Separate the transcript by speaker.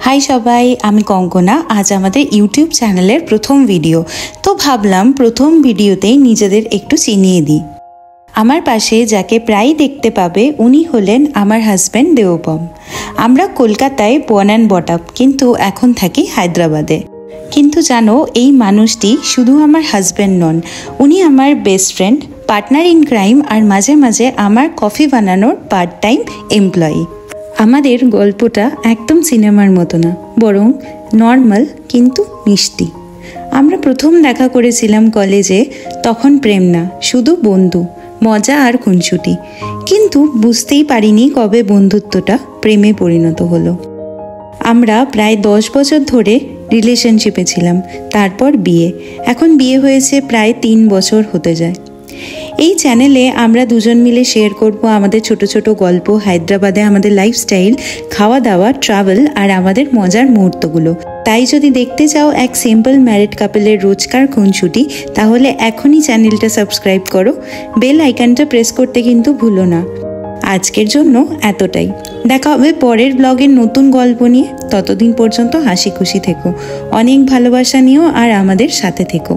Speaker 1: High सबाई आमी कंकना आज आमादेर यूट्यूब चैनलेर प्रथम भिडियो तो भाबलाम प्रथम भिडियोतेई निजेदेर एकटू चिनिये दिई। आमार पाशे जाके प्राय देखते पाबे उनी हलेन आमार हाजबैंड देवपम। आमरा कलकाताय बर्न एंड बट आप किन्तु एखन थाकी हैदराबादे। किन्तु जानो एई मानुषटी शुधु आमार हाजबैंड नन, उनी आमार best friend, partner in crime और माझे माझे आमार कफि बानानोर पार्ट टाइम एमप्लयी। आमादेर गल्पटा एकदम सिनेमार मतो ना, बरং नर्माल किन्तु मिष्टि। आमरा प्रथम देखा करेछिलाम कलेजे, तखन प्रेम ना शुधु बंधु, मजा और खुनसुटी, किन्तु बुझतेई पारिनी कबे बंधुत्वटा प्रेमे परिणत हलो। आमरा प्राय 10 बछर धरे रिलेशनशिपे छिलाम, तारपर बिये, एखन बिये हयेछे प्राय 3 बछर होते जाय। এই চ্যানেলে আমরা দুজন মিলে শেয়ার করব আমাদের ছোট ছোট গল্প, হায়দ্রাবাদে আমাদের লাইফস্টাইল, খাওয়া দাওয়া, ট্রাভেল আর আমাদের মজার মুহূর্তগুলো। তাই যদি দেখতে চাও এক সিম্পল ম্যারিড কাপলের রোজকার খুনসুটি, তাহলে এখনই চ্যানেলটা সাবস্ক্রাইব করো, বেল আইকনটা প্রেস করতে কিন্তু ভুলো না। আজকের জন্য এতটাই, দেখা হবে পরের ব্লগের নতুন গল্প নিয়ে। ততদিন পর্যন্ত হাসি খুশি থেকো, অনেক ভালোবাসা নিও আর আমাদের সাথে থেকো।